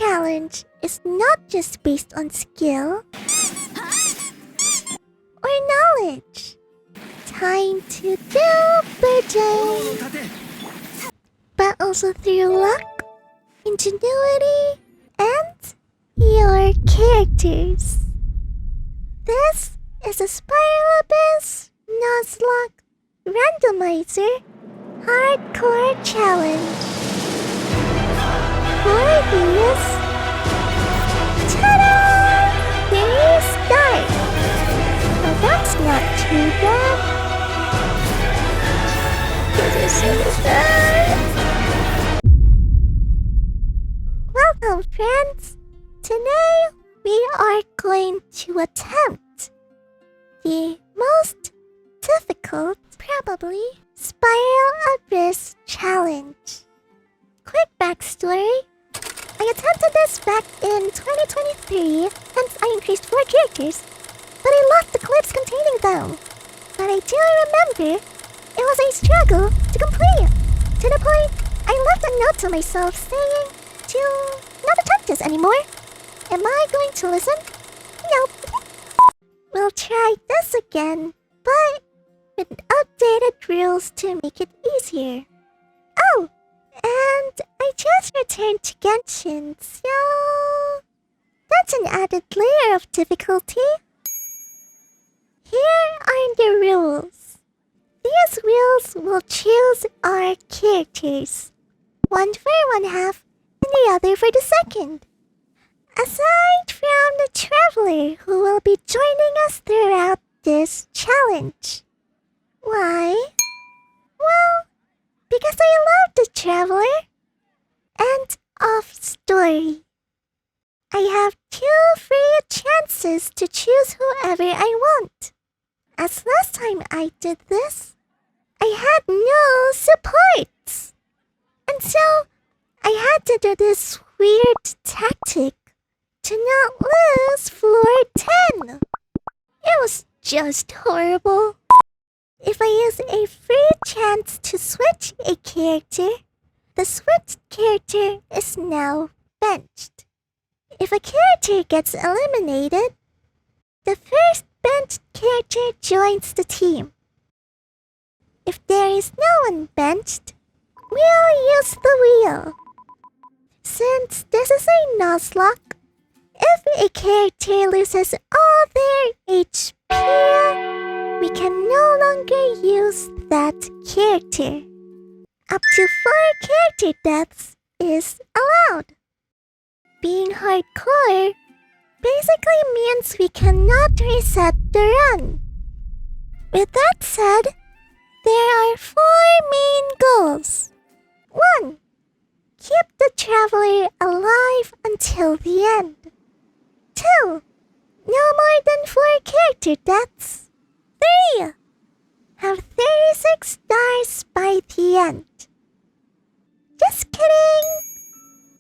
challenge is not just based on skill or knowledge. Time to do birthday! But also through luck, ingenuity, and your characters. This is a Spiral Abyss Nuzlocke randomizer hardcore challenge. For this, ta-da! There you start. Well, that's not too bad. This is bad. Welcome, friends. Today we are going to attempt the most difficult, probably, Spiral Abyss challenge. Quick backstory. I attempted this back in 2023, hence I increased 4 characters, but I lost the clips containing them. But I do remember it was a struggle to complete, to the point I left a note to myself saying to not attempt this anymore. Am I going to listen? Nope. We'll try this again, but with updated rules to make it easier. Oh, and I just returned to Genshin, so that's an added layer of difficulty. Here are the rules. These wheels will choose our characters, one for one half and the other for the second. Aside from the traveler who will be joining us throughout this challenge. Why? Well, because I love the traveler and off story. I have 2 free chances to choose whoever I want. As last time I did this, I had no supports. And so, I had to do this weird tactic to not lose floor 10. It was just horrible. If I use a free chance to switch a character, the switched character is now benched. If a character gets eliminated, the first benched character joins the team. If there is no one benched, we'll use the wheel. Since this is a nuzlocke, if a character loses all their HP, we can no longer use that character. Up to 4 character deaths is allowed. Being hardcore basically means we cannot reset the run. With that said, there are 4 main goals. 1. Keep the traveler alive until the end. 2. No more than 4 character deaths. 3. Have 36 stars by the end. Just kidding!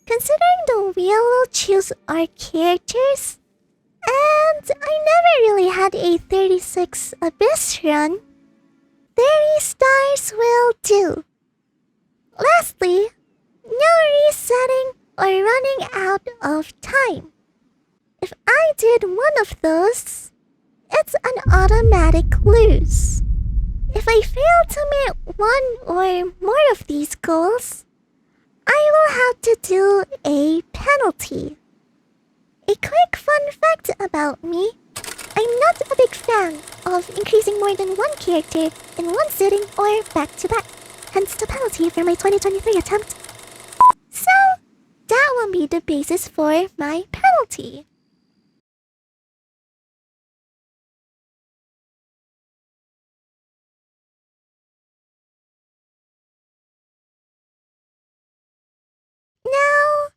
Considering the wheel will choose our characters, and I never really had a 36 Abyss run, 30 stars will do. Lastly, no resetting or running out of time. If I did one of those, it's an automatic lose. If I fail to meet one or more of these goals, I will have to do a penalty. A quick fun fact about me, I'm not a big fan of increasing more than one character in one sitting or back-to-back, hence the penalty for my 2023 attempt. So, that will be the basis for my penalty. Now,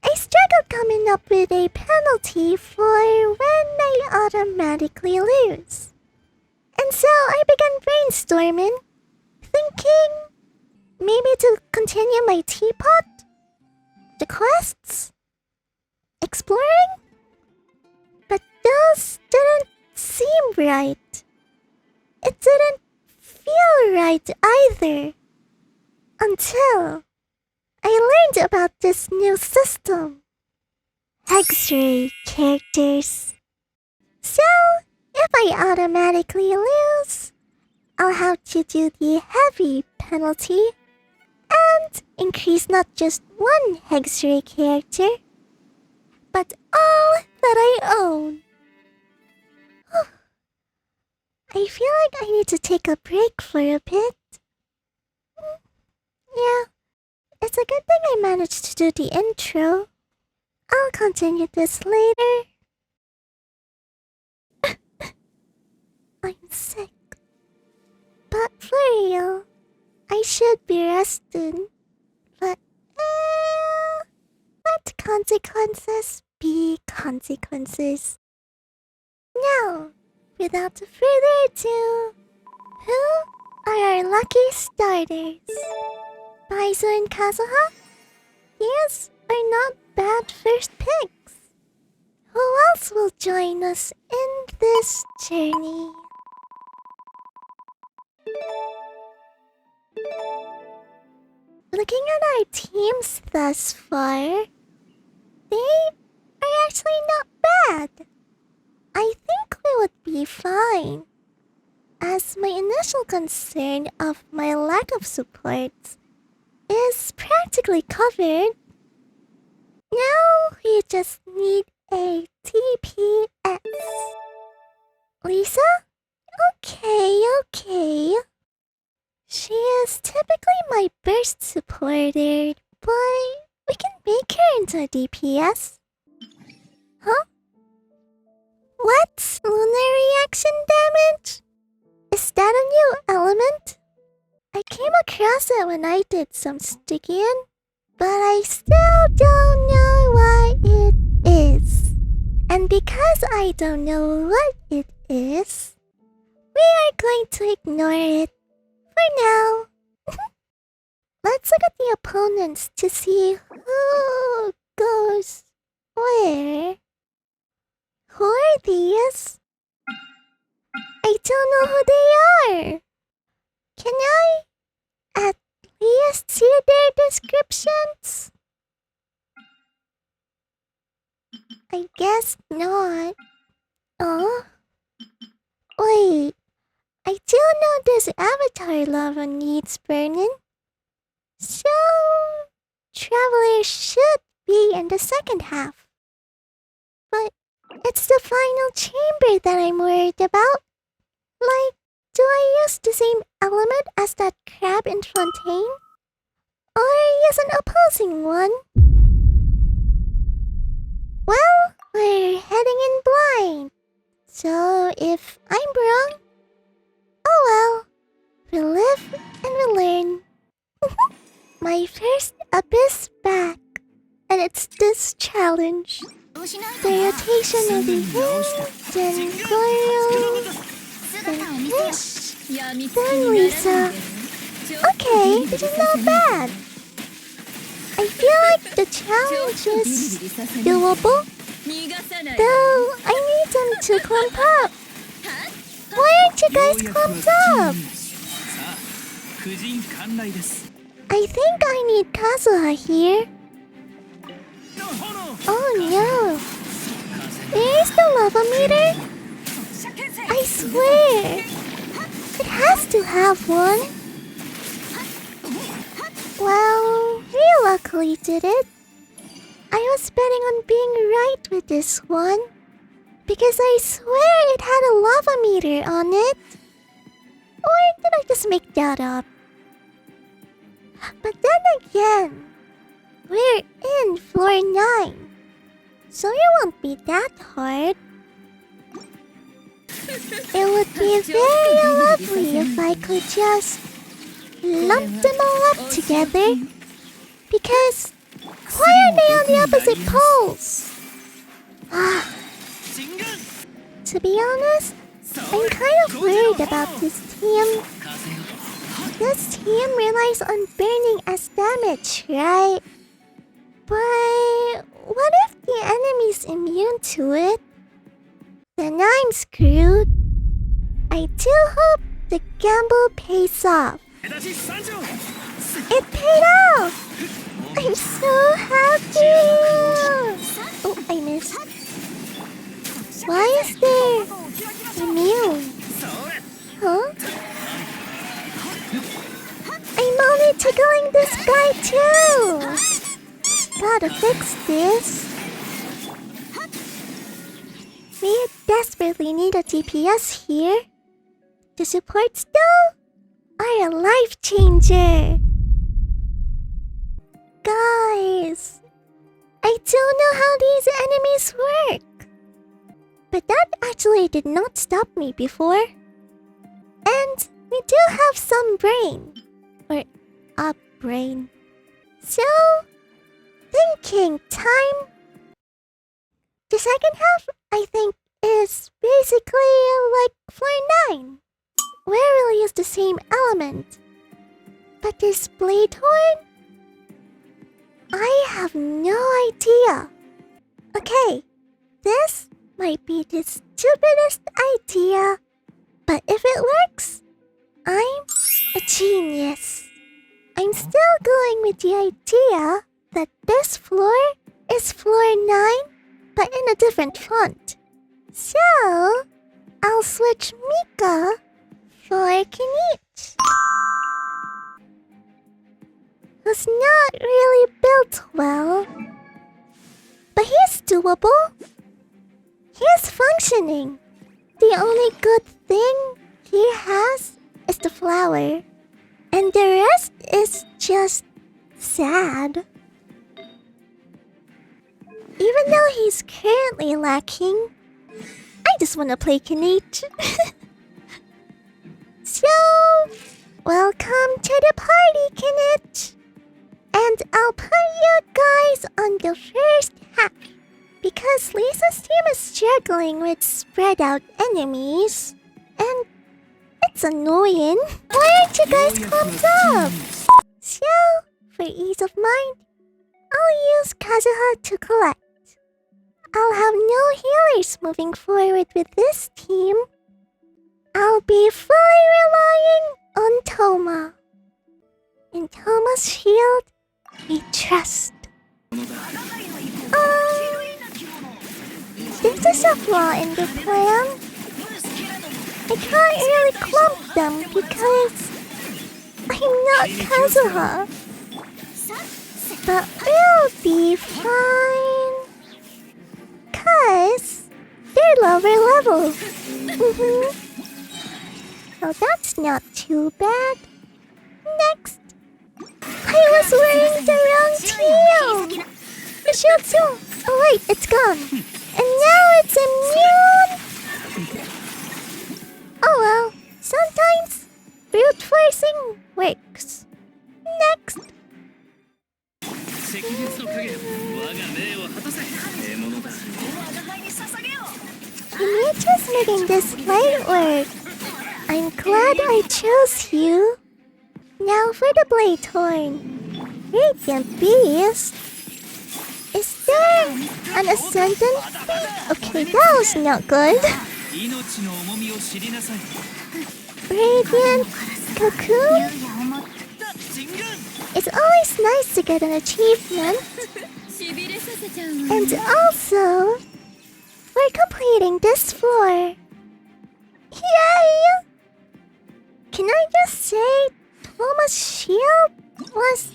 I struggled coming up with a penalty for when I automatically lose. And so I began brainstorming, thinking maybe to continue my teapot, the quests, exploring, but those didn't seem right. It didn't feel right either. Until I learned about this new system. X-ray characters. So, if I automatically lose, I'll have to do the heavy penalty and increase not just one X-ray character, but all that I own. I feel like I need to take a break for a bit. Yeah, it's a good thing I managed to do the intro. I'll continue this later. I'm sick. But for real, I should be rested. But, let consequences be consequences. Now, without further ado, who are our lucky starters? Baizu and Kazuha? These are not bad first picks. Who else will join us in this journey? Looking at our teams thus far, they are actually not bad. I think we would be fine, as my initial concern of my lack of support is practically covered. Now we just need a TPS. Lisa? Okay. She is typically my burst supporter, but we can make her into a DPS. Huh? What? Lunar reaction damage? Is that a new element? I came across it when I did some sticking, but I still don't know what it is. And because I don't know what it is, we are going to ignore it for now. Let's look at the opponents to see who goes where. Who are these? I don't know who they are. Can I at least see their descriptions? I guess not. Oh? Wait. I do know this avatar lava needs burning. So, Traveler should be in the second half. But it's the final chamber that I'm worried about. Like, do I use the same element as that crab in Fontaine? Or use an opposing one? Well, we're heading in blind. So if I'm wrong, oh well. We live and we learn. My first abyss back. And it's this challenge. The rotation of the wind, then Goro, then Fish, then Lisa. Okay, this is not bad. I feel like the challenge is doable, though I need them to clump up. Why aren't you guys clumped up? I think I need Kazuha here. Oh no! There's the lava meter? I swear! It has to have one. Well, we luckily did it. I was betting on being right with this one, because I swear it had a lava meter on it. Or did I just make that up? But then again, we're in floor 9, so it won't be that hard. It would be very lovely if I could just lump them all up together. Because why are they on the opposite poles? To be honest, I'm kind of worried about this team. This team relies on burning as damage, right? But what if the enemy's immune to it? Then I'm screwed. I do hope the gamble pays off. It paid off! I'm so happy! Oh, I Why is there immune? Huh? I'm only tickling this guy too! Gotta fix this. We desperately need a DPS here. The supports though are a life changer. Guys, I don't know how these enemies work. But that actually did not stop me before. And we do have some brain. Or a brain. So, thinking time. The second half, I think, is basically like floor 9. Where we'll use the same element. But this blade horn? I have no idea. Okay, this might be the stupidest idea, but if it works, I'm a genius. I'm still going with the idea that this floor is floor 9, but in a different font. So, I'll switch Mika for Kinich, who's not really built well, but he's doable. He's functioning. The only good thing he has is the flower, and the rest is just sad. Even though he's currently lacking, I just wanna play Kinich. So, welcome to the party, Kinich. And I'll put you guys on the first half, because Lisa's team is struggling with spread out enemies, and it's annoying. Why aren't you guys pumped up? So, for ease of mind, I'll use Kazuha to collect. I'll have no healers moving forward with this team. I'll be fully relying on Toma. In Toma's shield, we trust. This is a flaw in the plan. I can't really clump them because I'm not Kazuha. But we'll be fine. 'Cause they're lower level. So that's not too bad. Next. I was wearing the wrong teal! The shield too! Oh wait, it's gone. And now it's immune! Oh well, sometimes brute forcing works. Next. Kinichi's making this light work. I'm glad I chose you. Now for the blade horn. Radiant Beast. Is there an ascendant? Okay, that was not good. Radiant Cocoon? It's always nice to get an achievement. And also, we're completing this floor. Yay! Can I just say Toma's shield was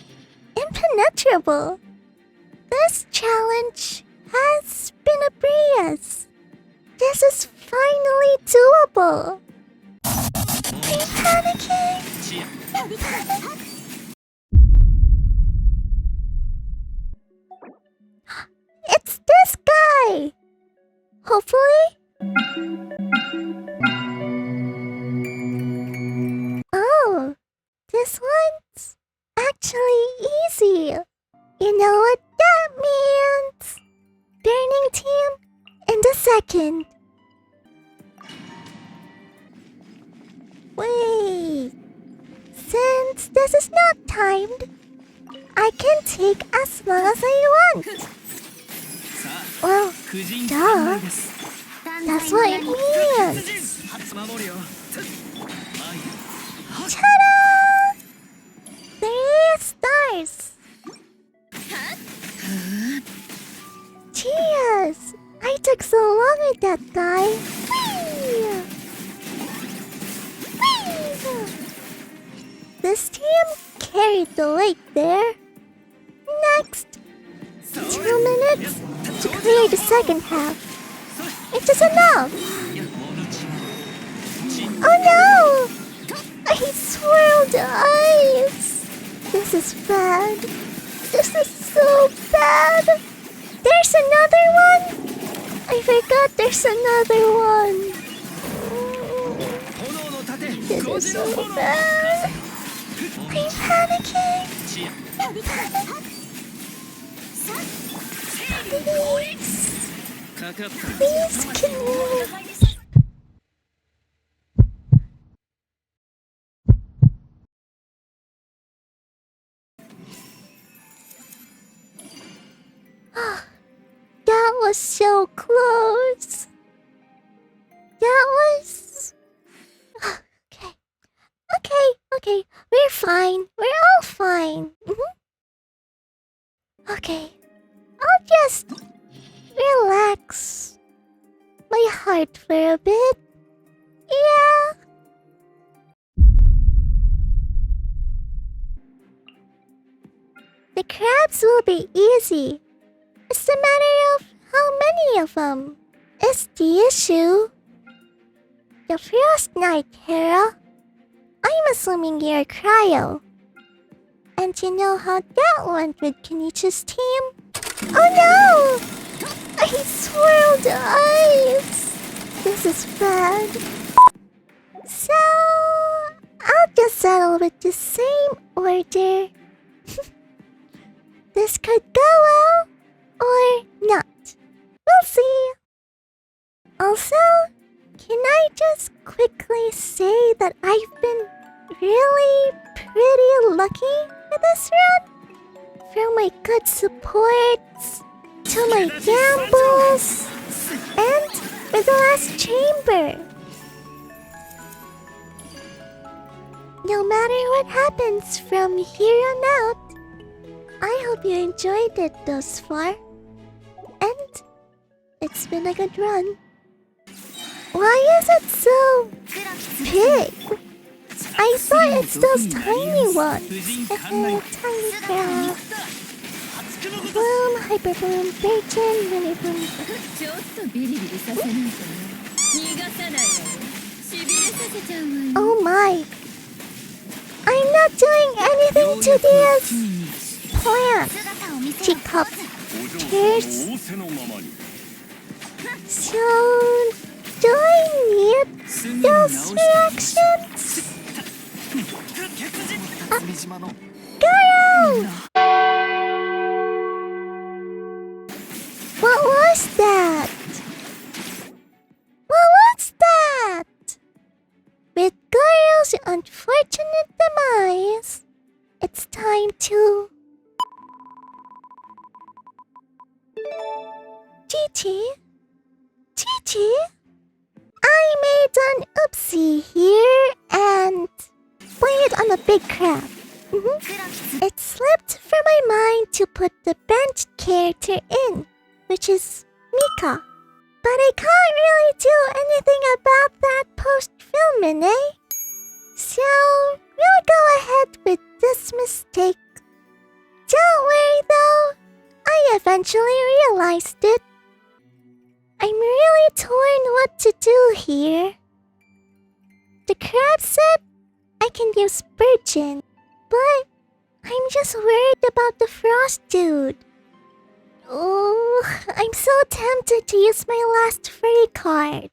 impenetrable? This challenge has been a breeze. This is finally doable. I'm panicking. It's this guy. Hopefully. Oh, this one's actually easy. You know what that means? Burning team in the second. Wait. Since this is not timed, I can take as long as I want. Well, duh. That's what it means. Ta-da! 3 stars. Cheers! I took so long with that guy? Whee! Whee! This team carried the weight there. Next, 2 minutes to clear the second half. It is enough. Oh no! I swirled eyes. This is bad. This is so bad. There's another one. I forgot there's another one. This is so bad. I'm panicking. I'm panicking. Please, can you... That was so close. That was... Okay. We're fine. We're all fine. Okay. I'll just relax my heart for a bit. Yeah. The crabs will be easy. It's a matter of how many of them is the issue. The Frost Knight, Hera. I'm assuming you're Cryo. And you know how that went with Kenichi's team? Oh no! I swirled eyes! This is bad. So... I'll just settle with the same order. This could go well, or not. We'll see. Also, can I just quickly say that I've been really pretty lucky with this run? From my good supports, to my gambles, and with the last chamber. No matter what happens from here on out, I hope you enjoyed it thus far. And it's been a good run. Why is it so big? I thought it's those tiny ones. Tiny girl. Boom, hyper boom, virgin, mini boom. Oh my. I'm not doing anything to this plant. Teacup. Cheers. So, do I need those reactions? Girl! What was that? What was that? With Goro's unfortunate demise, it's time to... Gigi? I made an oopsie here and played on a big crab. It slipped from my mind to put the bench character in, which is Mika. But I can't really do anything about that post-filming, eh? So, we'll go ahead with this mistake. Don't worry though, I eventually realized it. I'm really torn what to do here. The crab said I can use Virgin, but I'm just worried about the Frost dude. Oh, I'm so tempted to use my last furry card.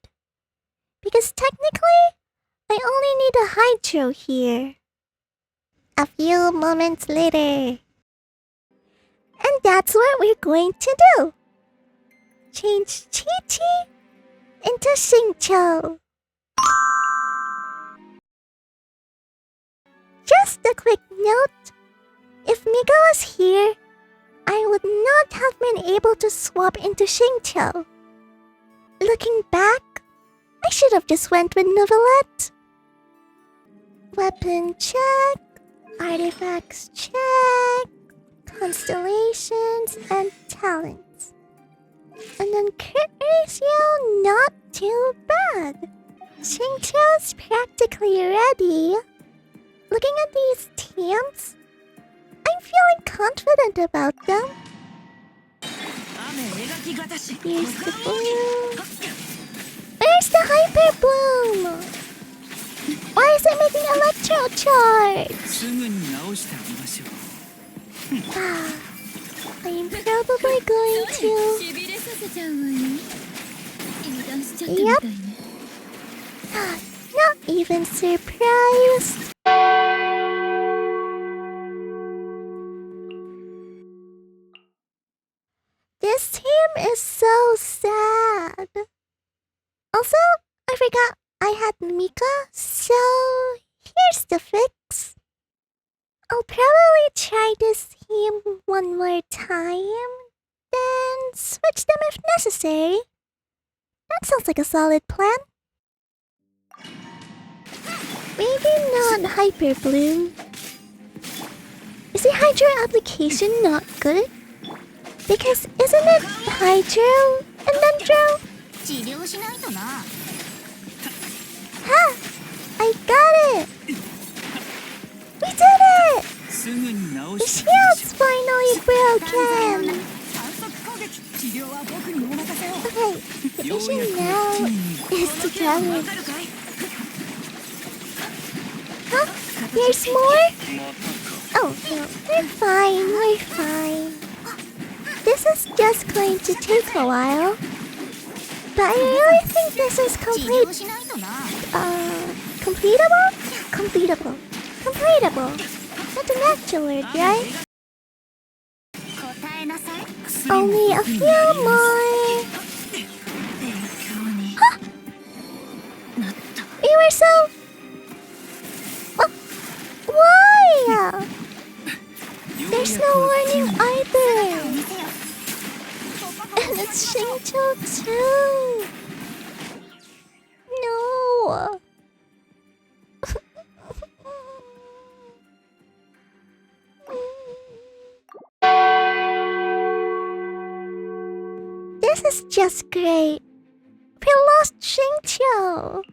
Because technically, I only need a Hydro here. A few moments later. And that's what we're going to do. Change Chi-Chi into Xingqiu. Just a quick note. If Mika was here, I would not have been able to swap into Xingqiu. Looking back, I should have just went with Novelette. Weapon check, artifacts check, constellations and talents. And then crit ratio not too bad. Xingqiu's practically ready. Looking at these teams, I'm feeling confident about them. Here's the bloom. Where's the hyper bloom? Why is it making electro charge? I'm probably going to. Yep. Not even surprised. This team is so sad. Also, I forgot I had Mika, so here's the fix. I'll probably try this team one more time, then switch them if necessary. That sounds like a solid plan. Maybe not Hyper Bloom. Is the Hydro application not good? Because isn't it Hydro and Dendro? Ha! I got it! We did it! The shield's finally broken! Okay, the issue now is to damage. Huh? There's more? Oh, no, we're fine. This is just going to take a while. But I really think this is completable. That's an actual word, right? Only a few more. Huh? We were so... Why? There's no warning either. And it's Xingqiu too. No. This is just great. We lost Xingqiu.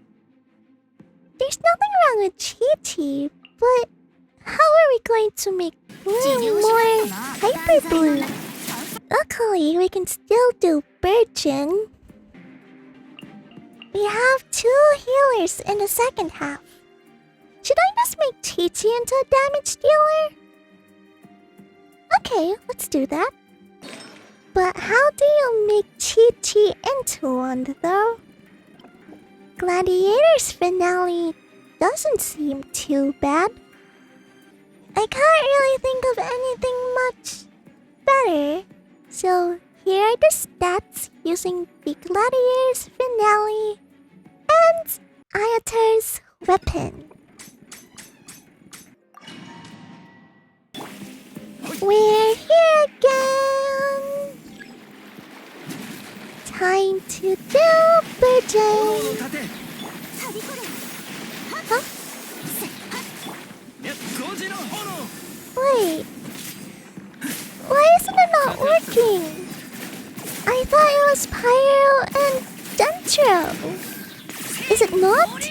There's nothing wrong with Chi-Chi, but how are we going to make Bloom more Hyper Bloom? Luckily, we can still do Virgin. We have 2 healers in the second half. Should I just make Chi-Chi into a damage dealer? Okay, let's do that. But how do you make Chi-Chi into one, though? Gladiator's finale doesn't seem too bad. I can't really think of anything much better. So here are the stats using the Gladiator's finale and Ayatar's weapon. We're here again! Time to do Virgin! Huh? Wait. Why isn't it not working? I thought it was Pyro and Dendro. Is it not?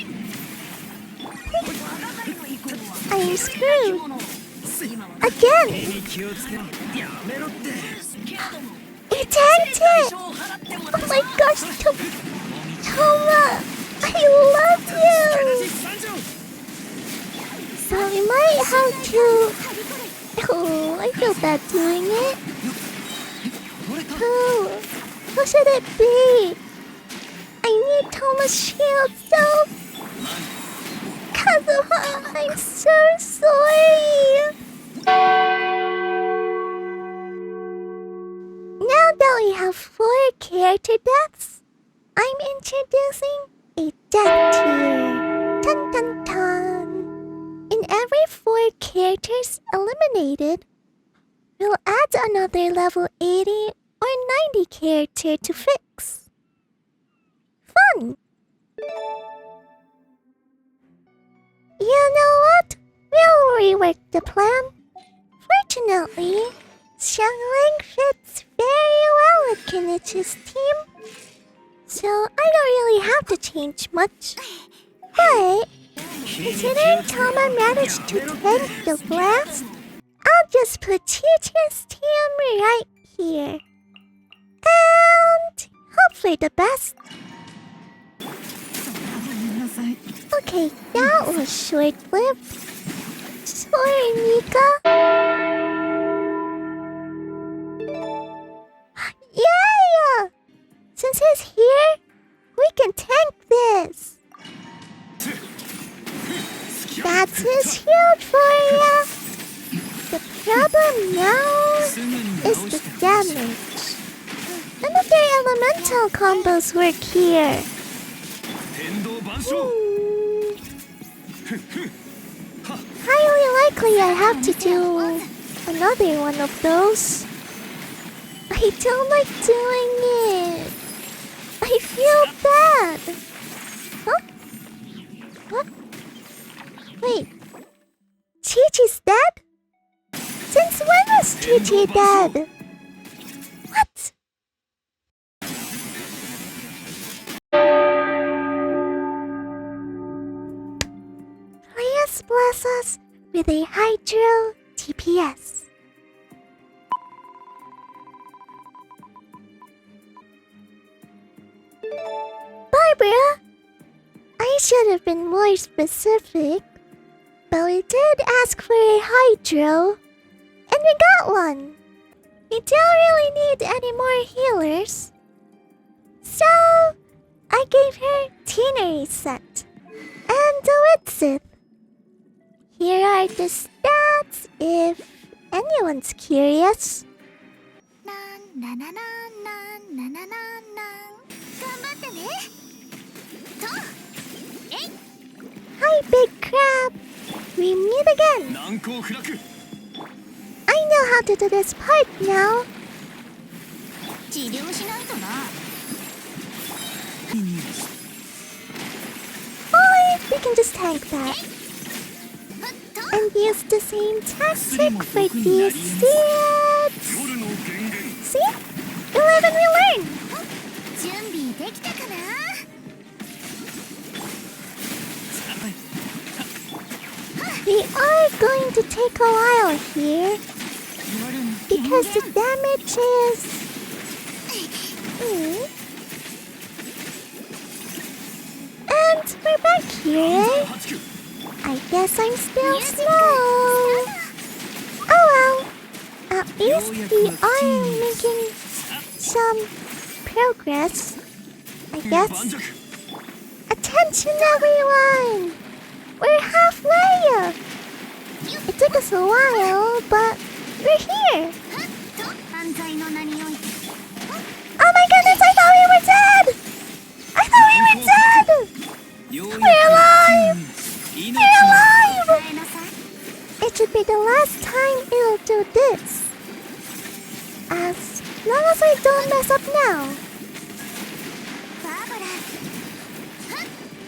I am screwed. Again! It tanked it! Oh my gosh, Toma! I love you! So we might have to... Oh, I feel bad doing it. Who should it be? I need Toma's shield, so... Kazuha, I'm so sorry! Now that we have 4 character deaths, I'm introducing a death tier. Dun dun dun! In every 4 characters eliminated, we'll add another level 80 or 90 character to fix. Fun! You know what? We'll rework the plan. Fortunately, Xiangling fits very well with Kenichi's team. So I don't really have to change much. But considering Tama managed to tank the blast, I'll just put Chi-Chi's team right here. And hope for the best. Okay, that was short-lived. Sorry, Mika. Yeah! Since he's here, we can tank this. That's his shield for ya. The problem now is the damage. None of their elemental combos work here. Highly likely I have to do another one of those. I don't like doing it. I feel bad. Huh? What? Wait. Chi-Chi's dead? Since when was Chi-Chi dead? What? Please bless us with a Hydro TPS. Barbara! I should have been more specific, but we did ask for a Hydro, and we got one. We don't really need any more healers. So, I gave her Tina set and the Witsith. Here are the stats if anyone's curious. Hi, Big Crab. We meet again. I know how to do this part now. Or we can just tank that. And use the same tactic for these seeds. See? 11 we learn! We are going to take a while here, because the damage is... And we're back here, eh? I guess I'm still slow. Oh well. At least we are making some progress, I guess. Attention everyone! We're halfway! It took us a while, but we're here! Oh my goodness, I thought we were dead! I thought we were dead! We're alive! We're alive! It should be the last time it'll do this. As long as I don't mess up now.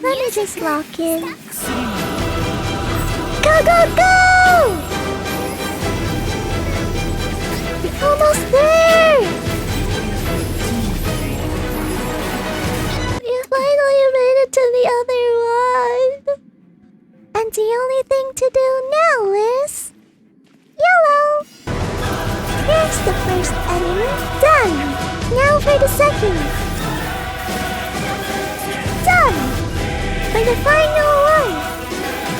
Let me just lock in. Go, go, go! We're almost there! We finally made it to the other one! And the only thing to do now is... yellow! Here's the first enemy. Done! Now for the second. Done! For the final one.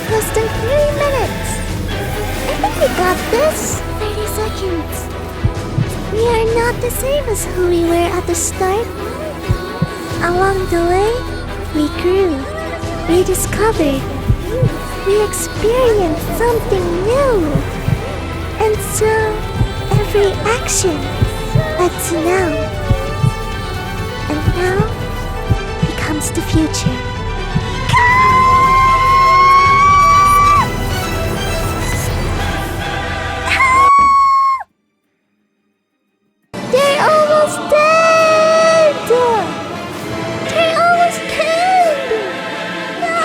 Less than 3 minutes. I think we got this. 30 seconds. We are not the same as who we were at the start. Along the way, we grew. We discovered. We experienced something new. And so, every action led to now. And now becomes the future. They're almost dead! They're almost dead! No!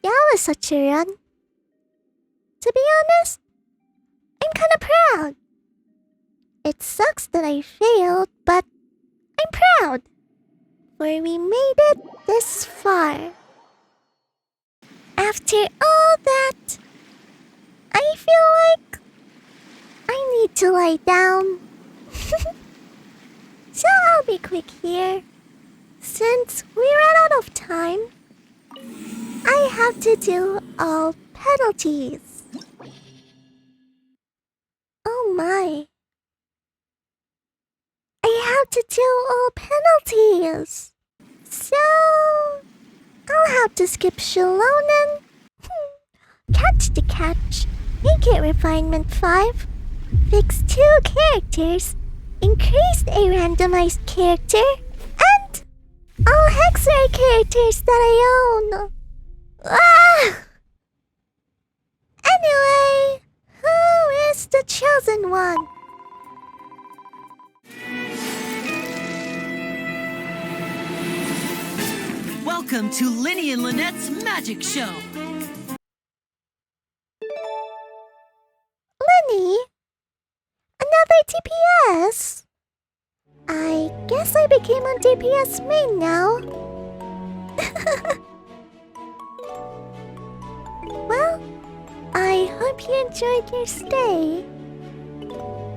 That was such a run. To be honest, I'm kinda proud. It sucks that I failed, but I'm proud. For we made it this far. After all that, I feel like I need to lie down. So I'll be quick here. Since we ran out of time, I have to do all penalties. Oh my. I have to do all penalties. So I'll have to skip Shallonen. Catch the catch. Make it refinement 5. Fix 2 characters. Increase a randomized character. And all Hexer characters that I own. Ah! Anyway, who is the chosen one? Welcome to Linny and Lynette's Magic Show. Linny? Another DPS? I guess I became a DPS main now. Well, I hope you enjoyed your stay.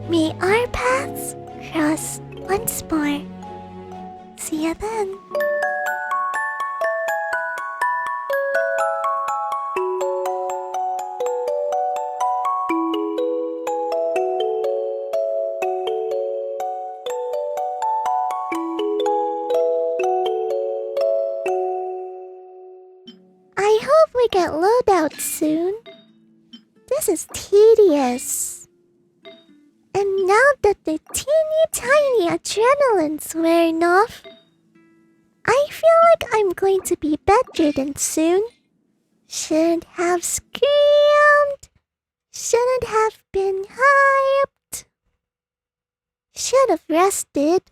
May our paths cross once more. See you then. I hope we get loadout soon. This is tedious. And now that the teeny tiny adrenaline's wearing off, I feel like I'm going to be bedridden soon. Shouldn't have screamed. Shouldn't have been hyped. Should have rested.